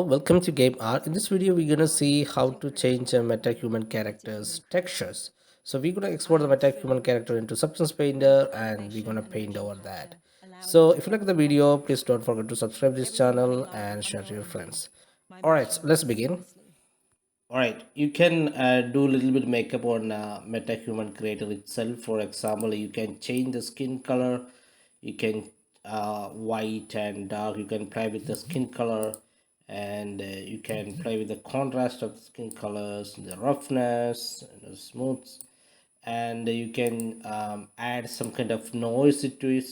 welcome to Game Art. In this video, we're gonna see how to change a metahuman character's textures. So we're gonna export the metahuman character into Substance Painter, and we're gonna paint over that. So if you like the video, please don't forget to subscribe this channel and share to your friends. All right, so let's begin. All right, you can do a little bit of makeup on MetaHuman Creator itself. For example, you can change the skin color. You can white and dark. You can play with the skin color, and you can play with the contrast of the skin colors, the roughness, and the smooth, and you can add some kind of noise to it,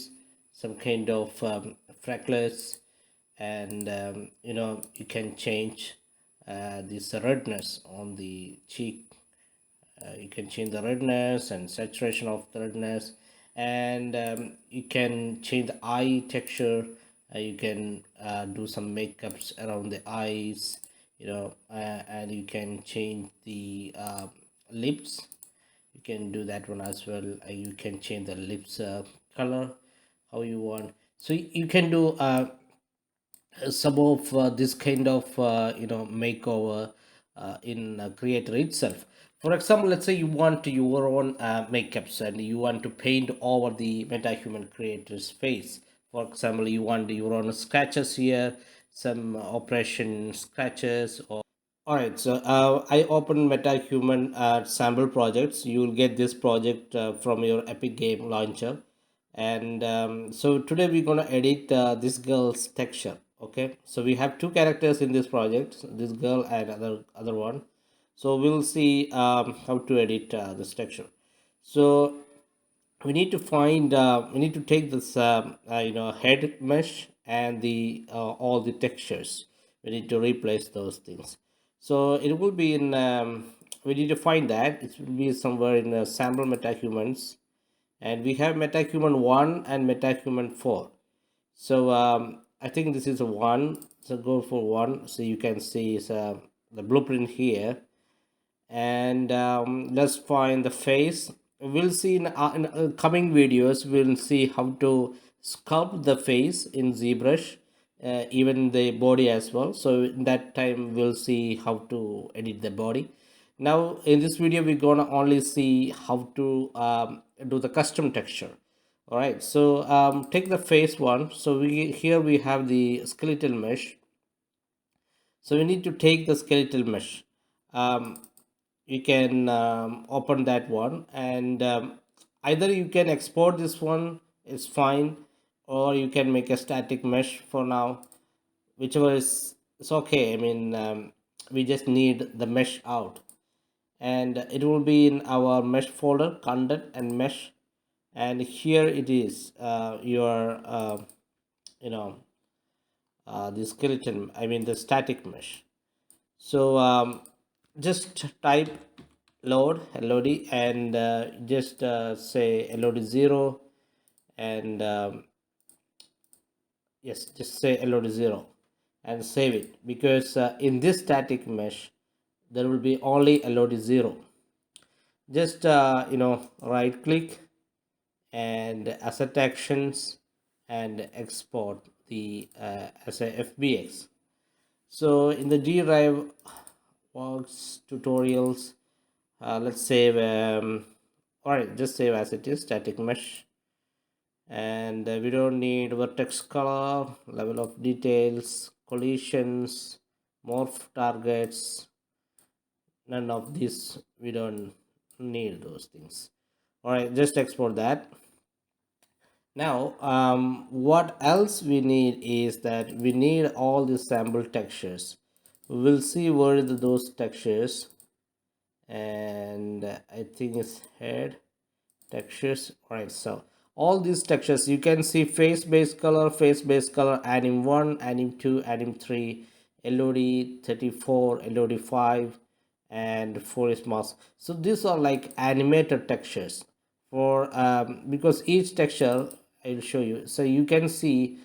some kind of freckles, and you can change this redness on the cheek. You can change the redness and saturation of the redness, and you can change the eye texture. You can do some makeups around the eyes, and you can change the lips. You can do that one as well. You can change the lips color how you want. So you can do some of this kind of makeover in Creator itself. For example, let's say you want your own makeups and you want to paint over the metahuman creator's face. For example, you want your own scratches here, some operation scratches. Or all right, so I open MetaHuman sample projects. You will get this project from your Epic Game launcher, and so today we're gonna edit this girl's texture. Okay, so we have two characters in this project, this girl and other one. So we'll see how to edit this texture. So we need to take this head mesh and the all the textures. We need to replace those things. So it will be in we need to find that it will be somewhere in sample metahumans, and we have metahuman 1 and metahuman 4. So I think this is a 1, so go for 1. So you can see the blueprint here, and let's find the face. We'll see in coming videos, we'll see how to sculpt the face in ZBrush, even the body as well. So in that time we'll see how to edit the body. Now in this video we're gonna only see how to do the custom texture. All right, so take the face one. So we have the skeletal mesh. So we need to take the skeletal mesh. um, you can open that one, and either you can export this one, it's fine, or you can make a static mesh for now, whichever is it's okay. I mean, we just need the mesh out, and it will be in our mesh folder, content and mesh, and here it is, your you know the skeleton, I mean the static mesh. So just type load and just say load 0, and yes, just say load 0 and save it, because in this static mesh there will be only load 0. Just right click and asset actions and export the as a fbx. So in the D drive works tutorials, let's save all right, just save as it is, static mesh, and we don't need vertex color, level of details, collisions, morph targets, none of this. We don't need those things. All right, just export that. Now what else we need is that we need all the sample textures. We'll see where those textures, and I think it's head textures. All right, so all these textures you can see: face base color, anim 1, anim 2, anim 3, lod 34, lod 5, and 4 is mask. So these are like animated textures for because each texture I'll show you. So you can see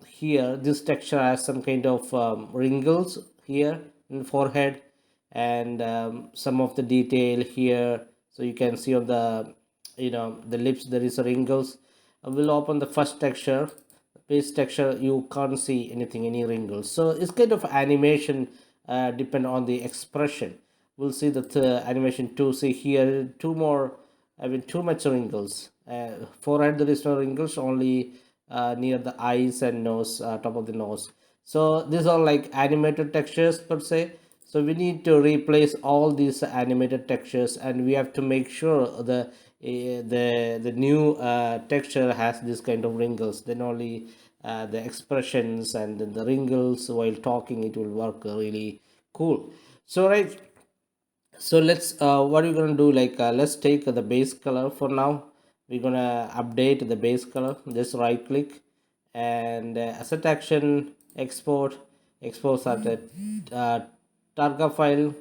here this texture has some kind of wrinkles here in the forehead, and some of the detail here. So you can see on the the lips there is a wrinkles. I will open the first texture, face texture, you can't see anything, any wrinkles. So it's kind of animation, depend on the expression. We'll see that animation 2. See here, two more, I mean too much wrinkles. Forehead there is no wrinkles, only near the eyes and nose, top of the nose. So these are like animated textures per se. So we need to replace all these animated textures, and we have to make sure the new texture has this kind of wrinkles. Then only the expressions and then the wrinkles while talking, it will work really cool. So right, so let's what are we gonna do, like let's take the base color for now. We're gonna update the base color. Just right click and asset action, export as a targa file,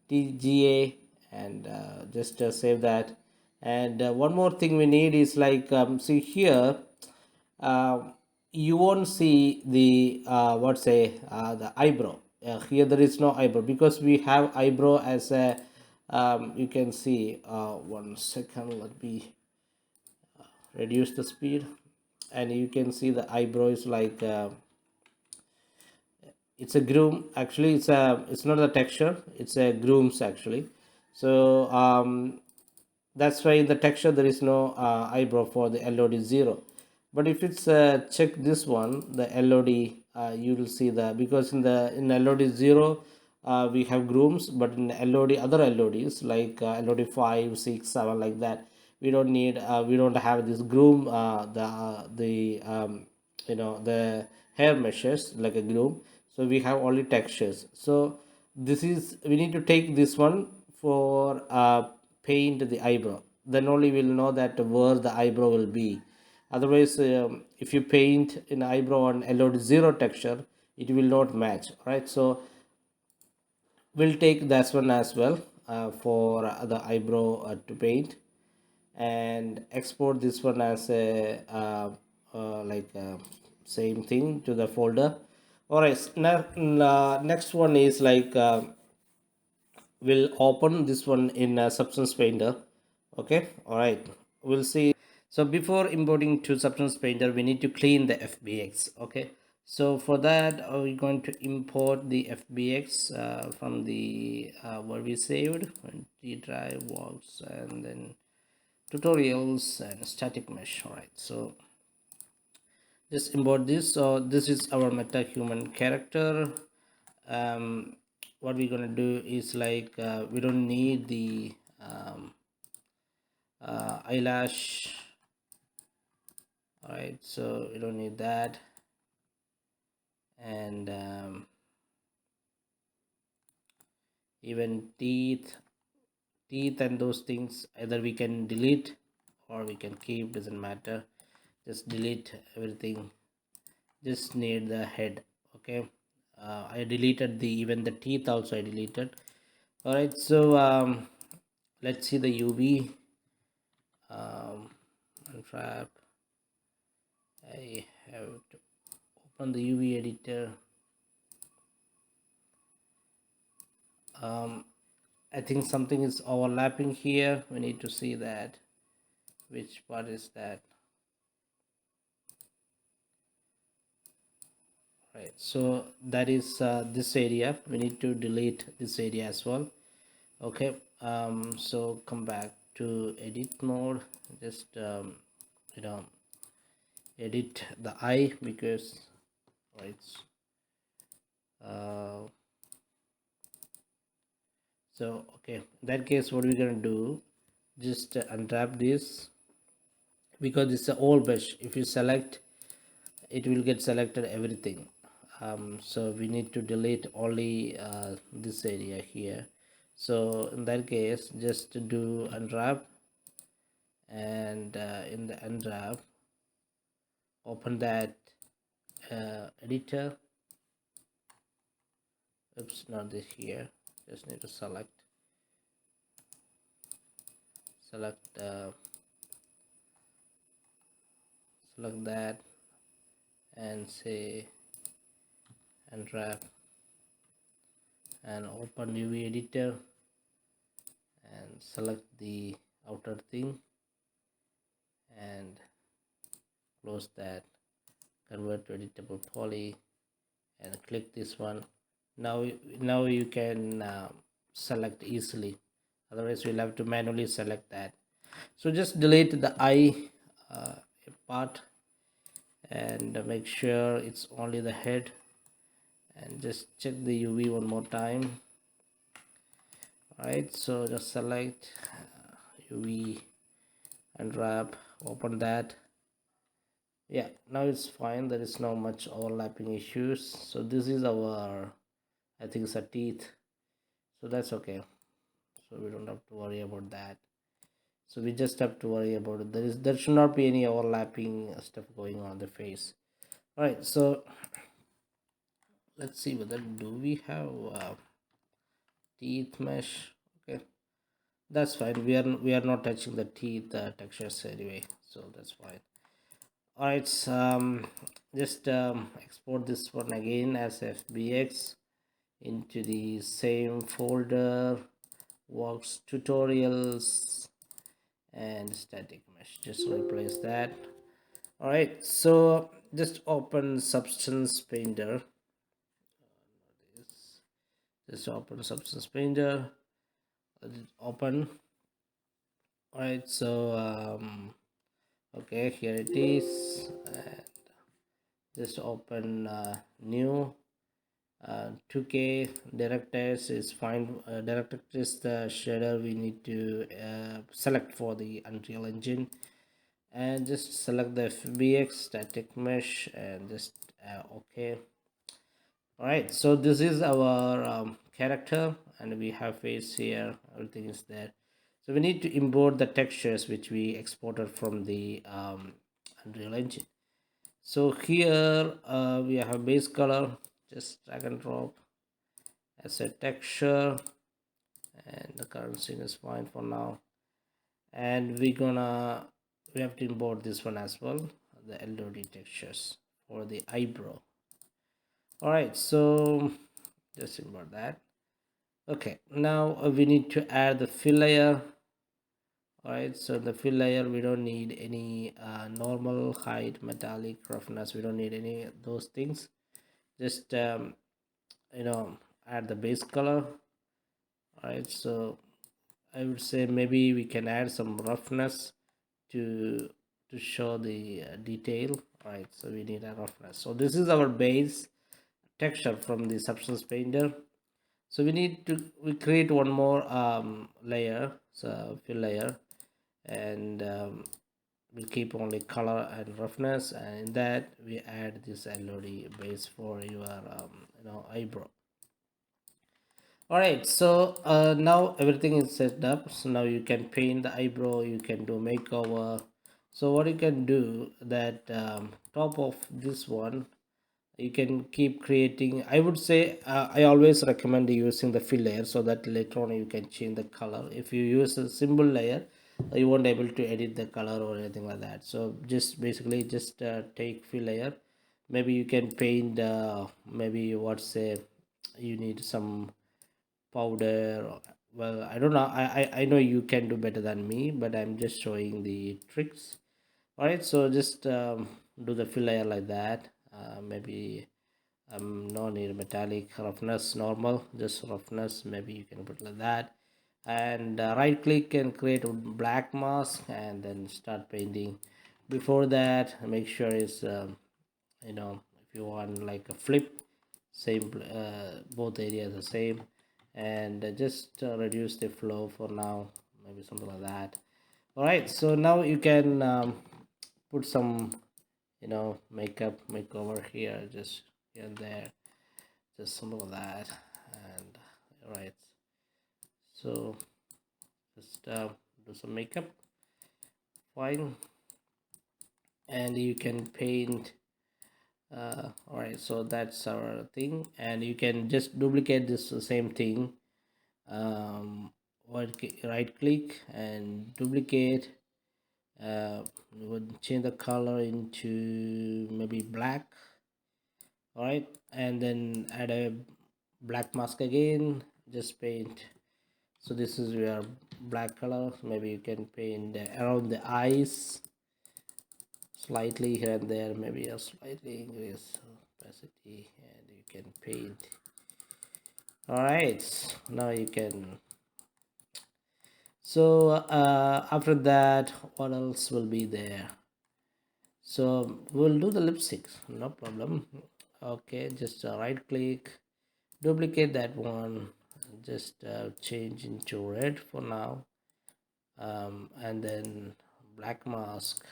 tga, and just save that. And one more thing we need is like, see here, uh, you won't see the what say the eyebrow. Here there is no eyebrow because we have eyebrow as a, you can see, 1 second, let me reduce the speed, and you can see the eyebrow is like, it's a groom. Actually it's not a texture, it's a grooms actually. So that's why in the texture there is no eyebrow for the LOD 0. But if it's check this one, the LOD, you will see that, because in LOD 0 we have grooms, but in LOD, other LODs like LOD 5, 6, 7, like that, we don't need, we don't have this groom, the hair meshes like a groom. So we have only textures. So this is, we need to take this one for paint the eyebrow. Then only we'll know that where the eyebrow will be. Otherwise, if you paint an eyebrow on LOD 0 texture, it will not match, right? So we'll take that one as well for the eyebrow to paint, and export this one as a like same thing to the folder. All right, now next one is like, we'll open this one in Substance Painter. Okay, all right, we'll see. So before importing to Substance Painter, we need to clean the FBX. Okay, so for that we're going to import the FBX from the where we saved, G drive, works, and then tutorials and static mesh. All right, so just import this. So this is our Metahuman character. What we're gonna do is like, we don't need the eyelash. All right, so we don't need that. And even teeth and those things, either we can delete or we can keep, doesn't matter. Just delete everything, just need the head. Okay, I deleted the, even the teeth also I deleted. All right, so let's see the UV, unwrap. I have to open the UV editor. I think something is overlapping here. We need to see that, which part is that. Right, so that is this area. We need to delete this area as well. Okay, so come back to edit mode. Just you know edit the eye, because right, uh, so okay, in that case what we're gonna do, just unwrap this, because it's an old brush. If you select, it will get selected everything. So we need to delete only this area here. So in that case, just do unwrap, and in the unwrap, open that editor. Oops, not this here. Just need to select select that, and say unwrap, and open UV editor, and select the outer thing, and close that. convert to editable poly, and click this one. Now you can select easily, otherwise we'll have to manually select that. So just delete the eye uh, part, and make sure it's only the head, and just check the UV one more time. Alright, so just select UV, unwrap, open that. Yeah, now it's fine, there is no much overlapping issues. So this is our, I think it's a teeth, so that's okay. So we don't have to worry about that. So we just have to worry about it. There should not be any overlapping stuff going on the face. All right, so let's see whether do we have teeth mesh. Okay, that's fine. We are not touching the teeth textures anyway, so that's fine. All right, just export this one again as FBX into the same folder, works tutorials, and static mesh. Just replace that. All right, so just open Substance Painter. Just open Substance Painter. Open. All right, so okay, here it is. Just open new 2K. DirectX is fine. DirectX is the shader we need to select for the Unreal Engine, and just select the FBX static mesh and just okay. All right, so this is our character, and we have face here, everything is there. So we need to import the textures which we exported from the Unreal Engine. So here we have base color, just drag and drop as a texture, and the current scene is fine for now. And we have to import this one as well, the LOD textures for the eyebrow. All right, so just import that. Okay, now we need to add the fill layer. All right, so the fill layer, we don't need any normal, height, metallic, roughness. We don't need any of those things. Just add the base color. All right, so I would say maybe we can add some roughness to show the detail. All right, so we need a roughness. So this is our base texture from the Substance Painter. So we create one more layer, so fill layer, and we'll keep only color and roughness, and in that we add this LOD base for your eyebrow. All right, so now everything is set up. So now you can paint the eyebrow, you can do makeover. So what you can do that top of this one, you can keep creating. I would say I always recommend using the fill layer, so that later on you can change the color. If you use a symbol layer, you won't able to edit the color or anything like that. So just basically just take fill layer. Maybe you can paint maybe what say you need some powder. Well, I don't know, I know you can do better than me, but I'm just showing the tricks. All right, so just do the fill layer like that. Maybe no need metallic, roughness normal, just roughness, maybe you can put like that. And right click and create a black mask, and then start painting. Before that, make sure it's if you want like a flip, same both areas the same, and just reduce the flow for now, maybe something like that. All right, so now you can put some makeup makeover here, just here and there, just something like that. And all right, so just do some makeup, fine, and you can paint. All right, so that's our thing, and you can just duplicate this same thing. Right click and duplicate. We would change the color into maybe black. All right, and then add a black mask again, just paint. So this is your black color. Maybe you can paint around the eyes, slightly here and there, maybe a slightly increase opacity, and you can paint. All right, now you can. So after that, what else will be there? So we'll do the lipstick, no problem. Okay, just right click, duplicate that one, just change into red for now, and then black mask,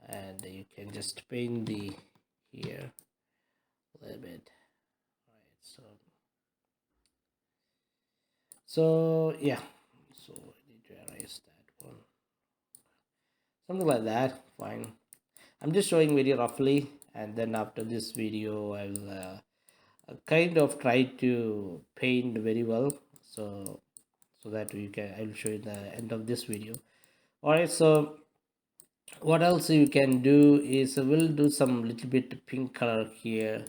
and you can just paint the here a little bit. Right, so yeah, so I need to erase that one, something like that. Fine, I'm just showing very roughly, and then after this video I'll kind of try to paint very well, so that we can, I'll show you the end of this video. All right, so what else you can do is we'll do some little bit pink color here.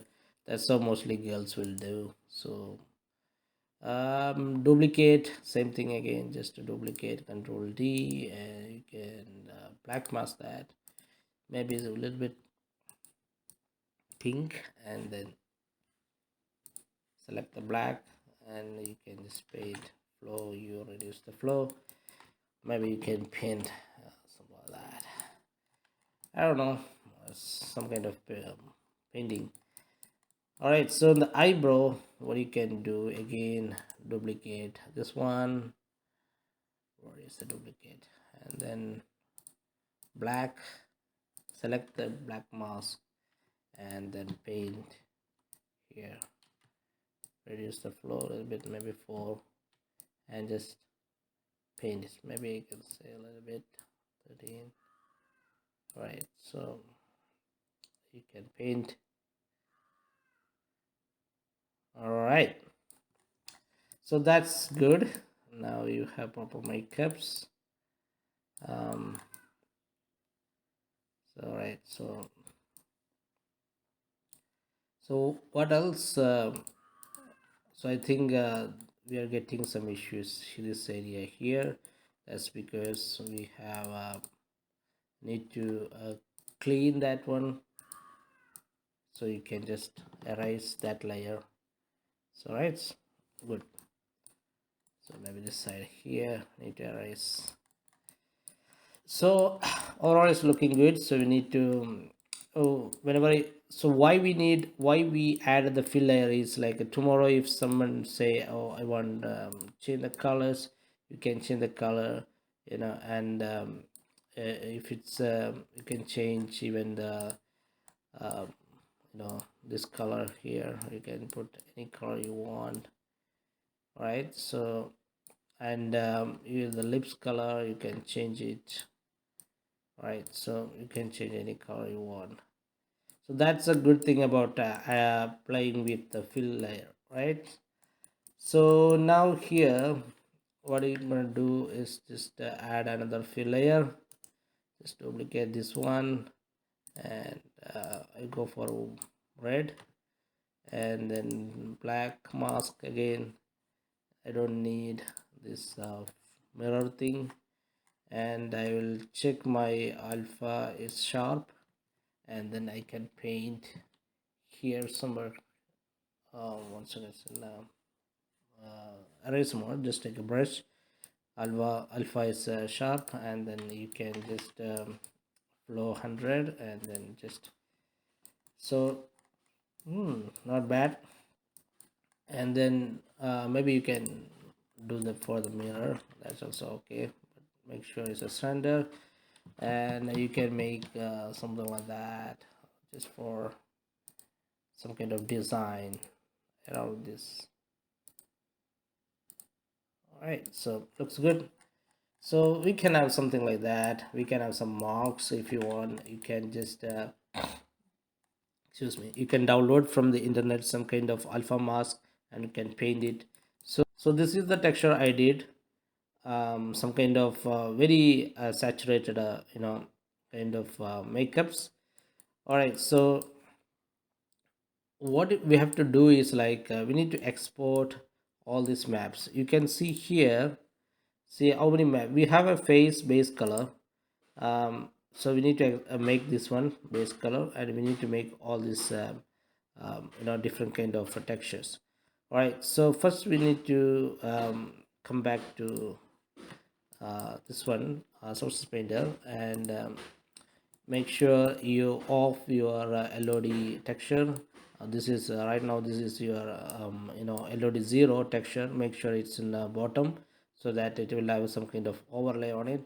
That's how mostly girls will do. So duplicate, same thing again, just to duplicate, control D, and you can black mask that, maybe it's a little bit pink, and then select the black, and you can just paint flow, you reduce the flow, maybe you can paint something like that, I don't know, some kind of painting. All right, so in the eyebrow, what you can do again, duplicate this one, where is the duplicate, and then black, select the black mask, and then paint here, reduce the flow a little bit, maybe 4, and just paint it, maybe you can say a little bit 13. Right, so you can paint. All right, so that's good. Now you have proper makeups. So right, so what else, so I think we are getting some issues in this area here. That's because we have need to clean that one, so you can just erase that layer. So right, good. So maybe this side here need to erase. So overall it's looking good, so we need to so why we added the fill layer is like tomorrow if someone say, oh, I want change the colors, you can change the color, and if it's you can change even the uh, this color here, you can put any color you want, right? So and the lips color you can change it, right? So you can change any color you want. So that's a good thing about playing with the fill layer, right? So now here what I'm gonna do is just add another fill layer, just duplicate this one, and I go for red, and then black mask again. I don't need this mirror thing, and I will check my alpha is sharp, and then I can paint here somewhere. Once again, erase mode, just take a brush, alpha is sharp, and then you can just flow 100, and then just so not bad. And then maybe you can do that for the mirror, that's also okay, but make sure it's a standard, and you can make something like that just for some kind of design around this. All right, so looks good. So we can have something like that, we can have some marks if you want, you can just excuse me, you can download from the internet some kind of alpha mask, and you can paint it. So this is the texture I did, some kind of very saturated kind of makeups. All right, so what we have to do is like we need to export all these maps. You can see here, see how many map we have, a face base color, So we need to make this one base color, and we need to make all these different kind of textures. All right, so first we need to come back to this one, sources painter, and make sure you off your LOD texture. This is right now, this is your LOD 0 texture. Make sure it's in the bottom so that it will have some kind of overlay on it.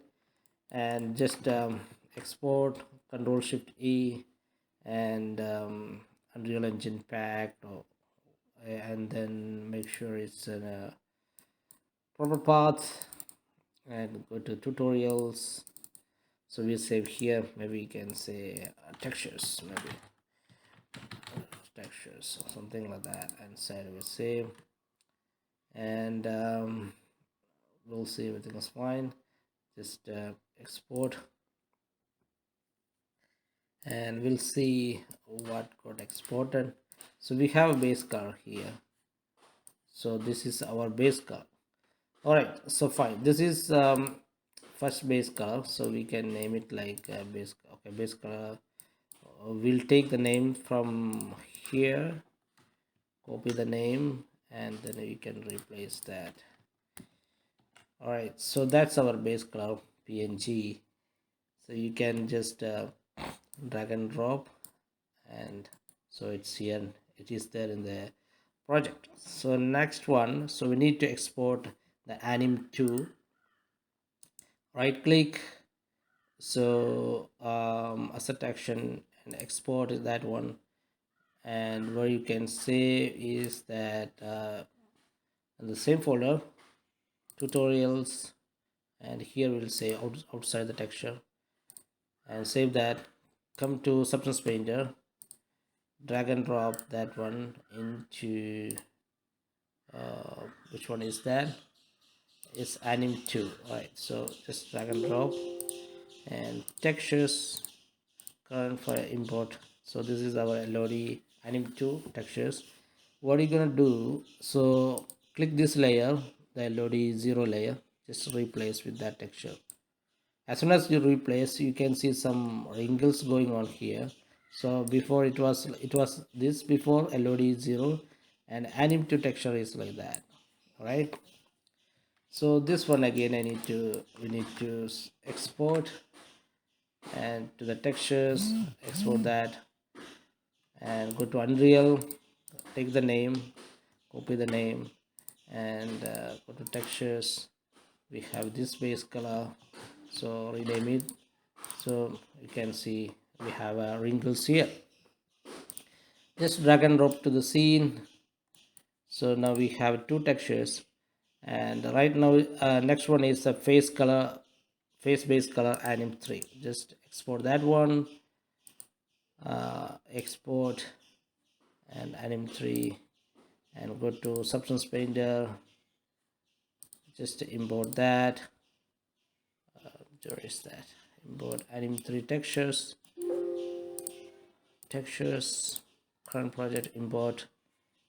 And just export, Control Shift E, and Unreal Engine pack, and then make sure it's in a proper path, and go to tutorials. So we save here, maybe you can say textures, maybe textures or something like that, and say we save, and we'll see everything is fine. Just export, and we'll see what got exported. So we have a base color here, so this is our base color. All right, so fine, this is first base color, so we can name it like base. Okay, base color, we'll take the name from here, copy the name, and then you can replace that. All right, so that's our base color PNG. So you can just drag and drop, and so it's here, it is there in the project. So next one, so we need to export the anim2. Right click, so asset action, and export is that one. And where you can save is that in the same folder, tutorials, and here we'll say outside the texture, and save that. Come to Substance Painter, drag and drop that one into which one is that? It's anim2. All right, so just drag and drop, and textures, current for import. So this is our LOD anim2 textures. What are you gonna do? So click this layer, the LOD 0 layer, just replace with that texture. As soon as you replace, you can see some wrinkles going on here. So before it was this before LOD 0, and anim2 texture is like that. All right, so this one again, we need to export, and to the textures, export that, and go to Unreal, take the name, copy the name, and go to textures. We have this base color, so rename it. So you can see we have wrinkles here. Just drag and drop to the scene. So now we have two textures, and right now next one is the face color, face base color anim3. Just export that one, export, and anim3, and go to Substance Painter, just import that. Where is that? Import anim3 textures, current project, import,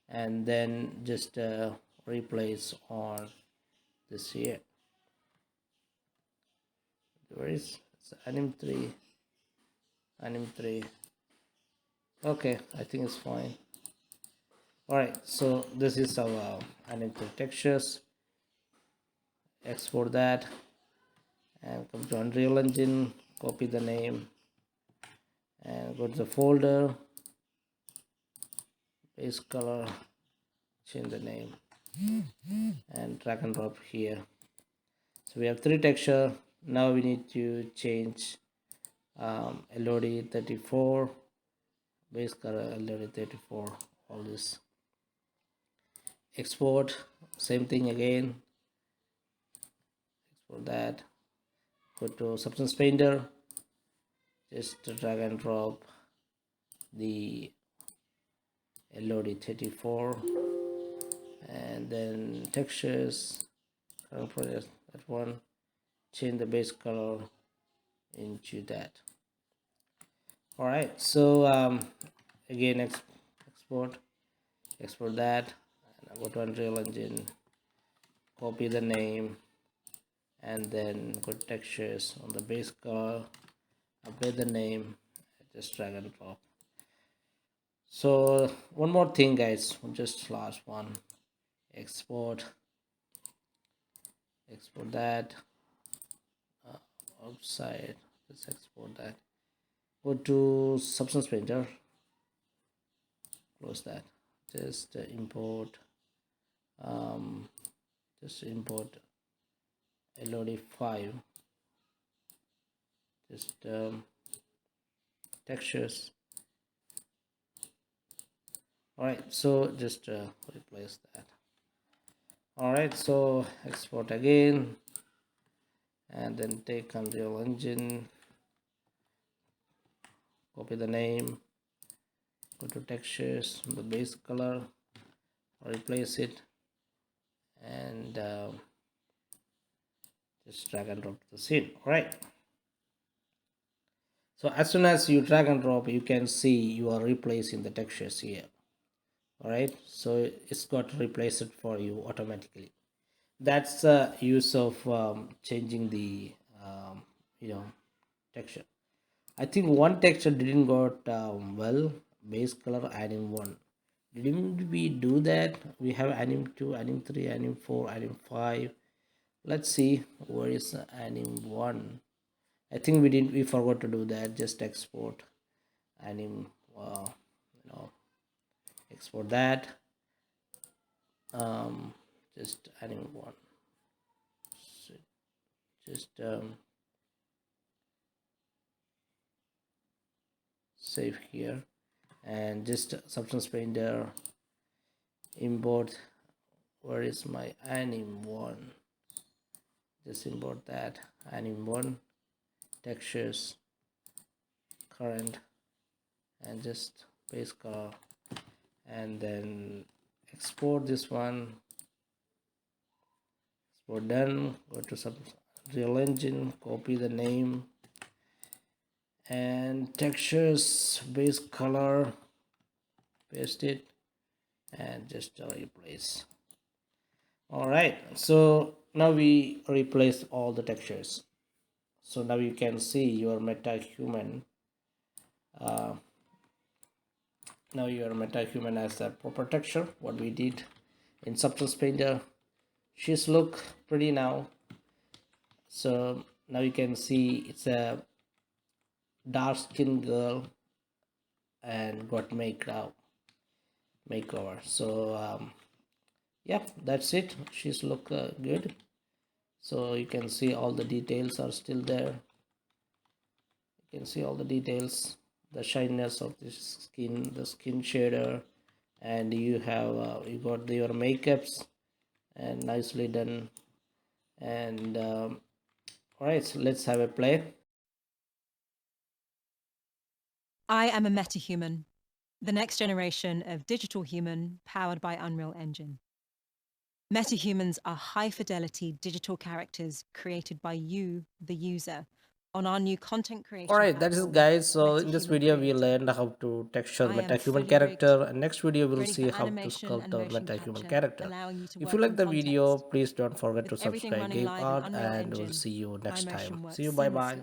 and then just replace on this here. Where is it's anim3? Okay, I think it's fine. All right, so this is our anim3 textures. Export that, and come to Unreal Engine, copy the name, and go to the folder, base color, change the name, and drag and drop here. So we have three texture. Now we need to change LOD 34, base color LOD 34, all this. Export, same thing again, export that, go to Substance Painter, just drag and drop the LOD 34, and then textures, current project, that one, change the base color into that. All right, so again export that, and I go to Unreal Engine, copy the name, and then go to textures on the base color, Apply the name, just drag and drop. So one more thing guys, just last one, export. Export that outside. Let's export that. Go to Substance Painter, close that. Just import, um, just import LOD5, just textures. All right, so just replace that. All right, so export again, and then take Unreal Engine, copy the name, go to textures, the base color, replace it, and just drag and drop to the scene. All right, so as soon as you drag and drop, you can see you are replacing the textures here. All right, so it's got replaced it for you automatically. That's the use of changing the you know texture. I think one texture didn't got well, base color anim 1. Didn't we do that? We have anim 2, anim 3, anim 4, anim 5. Let's see where is anim 1. I think we forgot to do that. Just export anim, you know, export that. Um, just anim 1. So just save here, and just Substance Painter, import. Where is my anim 1? Just import that anim 1, textures, current, and just base color, and then export this one. Export done. Go to some Real Engine, copy the name and textures, base color, paste it, and just replace. All right, so now we replace all the textures. So now you can see your Metahuman. uh, Now your Metahuman has a proper texture what we did in Substance Painter. She's look pretty now. So now you can see it's a dark skin girl and got makeover. So yeah, that's it. She's look good. So you can see all the details are still there. You can see all the details, the shininess of the skin, the skin shader, and you have you got your makeups and nicely done. And all right, so let's have a play. I am a metahuman, the next generation of digital human powered by Unreal Engine. Metahumans are high-fidelity digital characters created by you, the user, on our new content All creation right, that is platform, guys. So in this Metahuman video, we Creator. learned how to texture I am MetaHuman fully rigged, character, and next video we'll ready for see how to animation and sculpt our motion MetaHuman capture, character. allowing you to If you work like in the video, context. please don't forget With to everything subscribe running Game live in Art, Unreal and we'll Engine, see you my next time. motion See works you. Bye bye.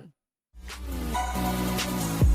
seamlessly.